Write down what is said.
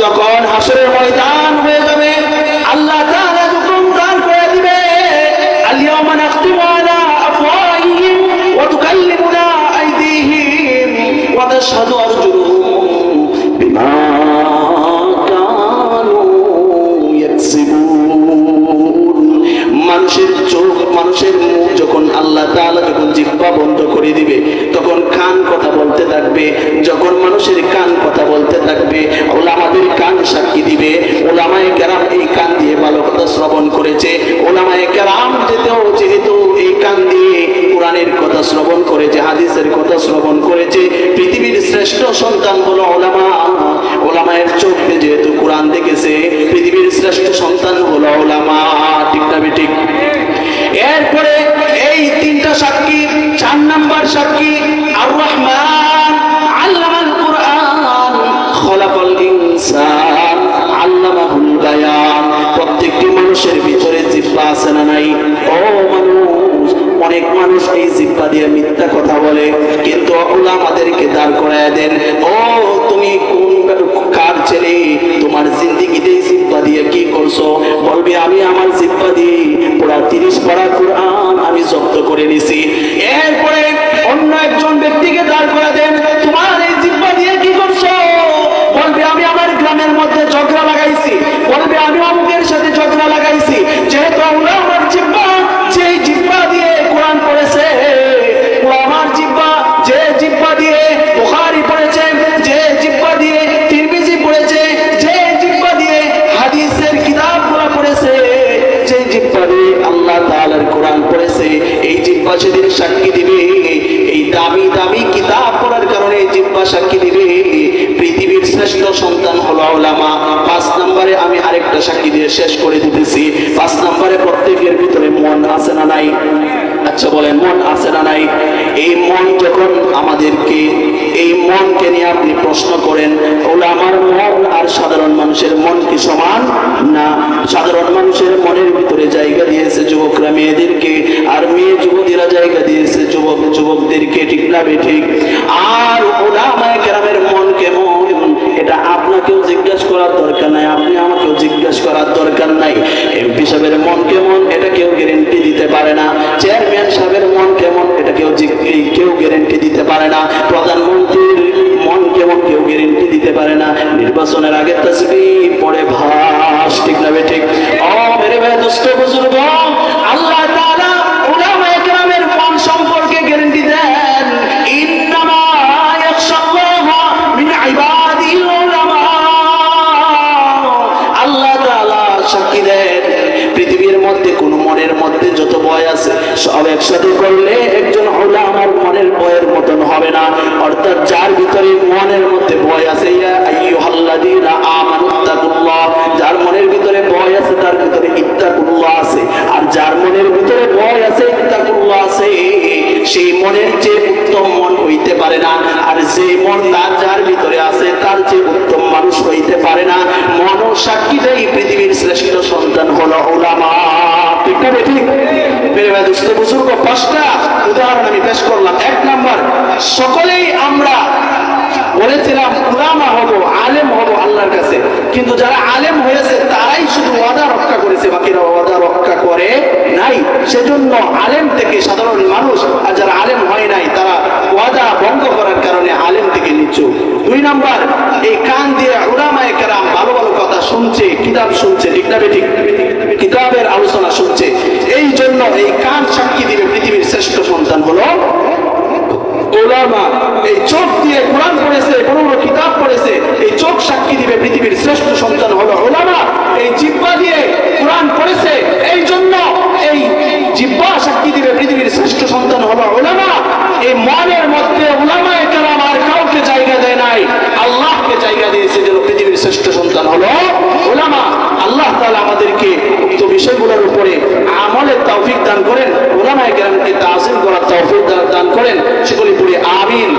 যখন হাসরের ময়দান হয়ে যাবে, আল্লাহ তাআলা যখন দান করে দিবে, আল-ইয়াওমা নাখতিমু আলা আফওয়াহিহিম ওয়া তুকাল্লিমুনা আইদিহিম ওয়া তাশহাদু আরজুলুহুম বিমা কানু ইয়াকসিবুন। মানুষের চোখ, মানুষের মুখ যখন আল্লাহ তাআলা যখন জিহ্বা বন্ধ করে দিবে, তখন কান কথা বলতে থাকবে। যখন মানুষের কান কথা বলতে থাকবে, উলামাদের কান সাক্ষী দিবে। উলামায়ে কেরাম এই কান দিয়ে ভালো কথা শ্রবণ করেছে। উলামায়ে কেরাম যেহেতু এই কান দিয়ে কোরআনের কথা শ্রবণ করেছে, হাদিসের কথা শ্রবণ করেছে। পৃথিবীর শ্রেষ্ঠ সন্তান হলো উলামা। উলামায়ের চোখ দিয়ে যেহেতু কোরআন দেখেছে, পৃথিবীর শ্রেষ্ঠ সন্তান হলো উলামা। ঠিক না ঠিক? এরপরে এই তিনটা সাক্ষী, 4 নাম্বার সাক্ষী আর রহমান আল্লামাল কুরআন খলাকাল ইনসান আল্লামাহুল বায়ান। প্রত্যেকটি মানুষের ভিতরে জিহ্বা আছে না নাই? ও মানুষ, অনেক মানুষ এই জিহ্বা দিয়ে মিথ্যা কথা বলে, কিন্তু উলামাদেরকে দাঁড় করায় দেন। ও তুমি কোন কার ছেলে, তোমার জিন্দেগিতে জিহ্বা দিয়ে কি করছো? বলবে আমি আমার জিহ্বা দিয়ে পুরা 30 পারা কোরআন আমি জব্দ করে নিছি। এরপরে অন্য একজন ব্যক্তিকে দাঁড় করে দেন, তোমার এই জিহ্বা দিয়ে কি করছো? বলবে আমি আমার গ্রামের মধ্যে ঝগড়া লাগাইছি। বলবে আমি অমুকের সাথে ঝগড়া লাগাইছি। যেহেতু আমরা আমার জিহ্বা, যে জিহ্বা দিয়ে কোরআন পড়েছে, আমার জিহ্বা, যে জিহ্বা দিয়ে বুখারী পড়েছে, যে জিহ্বা দিয়ে তিরমিজি পড়েছে, যে জিহ্বা দিয়ে হাদিসের কিতাবগুলো পড়েছে, যে জিহ্বা দিয়ে আল্লাহ তাআলার কোরআন পড়েছে, এই জিহ্বা সেদিন সাক্ষী দিবে। এই দামি দামি কিতাব পড়ার কারণে এই জিহ্বা সাক্ষী দিবে। পৃথিবীর শ্রেষ্ঠ সন্তান হলো উলামা। 5 নম্বরে আমি আরেকটা সাক্ষী দিয়ে শেষ করে দিতেছি। 5 নম্বরে প্রত্যেকের ভিতরে মন আছে না নাই? আচ্ছা বলেন, মন আছে না নাই? এই মন যখন আমাদেরকে, এই মনকে নিয়ে আপনি প্রশ্ন করেন, উলামার মন আর সাধারণ মানুষের মন কি সমান? না। সাধারণ মানুষের মনের ভিতরে জায়গা দিয়েছে যুবকরা মেয়েদেরকে, আর মেয়ে যুবতীরা জায়গা দিয়েছে যুবকদেরকে। ঠিক না ঠিক? আর উলামায়ে কেরামের মন কেমন, এটা আপনাকেও জিজ্ঞাসা করার দরকার নাই, আপনি আমাকেও জিজ্ঞাসা করার দরকার নাই। এমপি সাহেবের মন কেমন, এটা কেউ গ্যারান্টি দিতে পারে না। চেয়ারম্যান সাহেবের মন কেমন, এটা কেউ গ্যারান্টি দিতে পারে না। প্রধানমন্ত্রীর মন কেমন, কেউ গ্যারান্টি দিতে পারে না। নির্বাচনের আগে তাসবিহ পড়ে ভাস। ঠিক না ঠিক? ও মেরে ভাই, দোস্ত বুজুর্গ, আল্লাহ তাআলা উলামায়ে কেরামের মন সম্পর্কে গ্যারান্টি দেন, ইন্নামা ইয়াখশাল্লাহা মিন ইবাদিল উলামা। আল্লাহ তাআলা সাক্ষী দেন, পৃথিবীর মধ্যে কোন মনের মধ্যে যত ভয় আছে সব একসাথে করলে একজন উলামার মনের ভয়ের মতন হবে না। অর্থাৎ যার ভিতরে মনের মধ্যে ভয় আছে, ইয়া আইয়ুহাল্লাযীনা আমানু তাকুল্লাহ, যার মনের ভিতরে ভয় আছে তার ভিতরে ইত্তাকুল্লাহ আছে। আর যার মনের ভিতরে ভয় আছে, ইত্তাকুল্লাহ আছে, সেই মনের যে উত্তম মন হইতে পারে না। আর যে মন যার ভিতরে আছে তার যে উত্তম মানুষ হইতে পারে না। মন সাক্ষী দেয় পৃথিবীর শ্রেষ্ঠ সন্তান হলো উলামা। ঠিক না ঠিক? মেরে ভাই, দোস্ত বুজুর্গ, 5টা উদাহরণ আমি পেশ করলাম। 1 নাম্বার, সকলেই আমরা বলেছিলাম উলামা হব, আলেম হব আল্লাহর কাছে, কিন্তু যারা আলেম হয়েছে তারাই শুধু ওয়াদা রক্ষা করেছে, বাকিরা ওয়াদা রক্ষা করে নাই। সেজন্য আলেম থেকে সাধারণ মানুষ, আর যারা আলেম হয় নাই তারা ওয়াদা ভঙ্গ করার কারণে আলেম থেকে নিচু। 2 নাম্বার, এই কান দিয়ে উলামায়ে কেরাম ভালো ভালো কথা শুনছে, কিতাব শুনছে। ঠিক না ঠিক? কিতাবের আলোচনা শুনছে। এই জন্য এই কান সাক্ষী দিবে পৃথিবীর শ্রেষ্ঠ সন্তান হলো উলামা। এই চোখ দিয়ে কোরআন পড়েছে, কোন কিতাব পড়েছে, এই চোখ সাক্ষী দিবে পৃথিবীর শ্রেষ্ঠ সন্তান হলো উলামা। এই জিহ্বা দিয়ে কোরআন পড়েছে, এই জন্য এই জিহ্বা সাক্ষী দিবে পৃথিবীর শ্রেষ্ঠ সন্তান হলো উলামা। এই মনের মধ্যে উলামায়ে কেরাম আর কাউকে জায়গা দেয় নাই, আল্লাহকে জায়গা দিয়েছে, যেন পৃথিবীর শ্রেষ্ঠ সন্তান হলো উলামা। আল্লাহ তাআলা আমাদেরকে উক্ত বিষয়গুলোর উপরে আমলের তৌফিক দান করেন, উলামায়ে কেরামকে তাজিম করার তৌফিক দান করেন। সেগুলি পড়ে আমিন।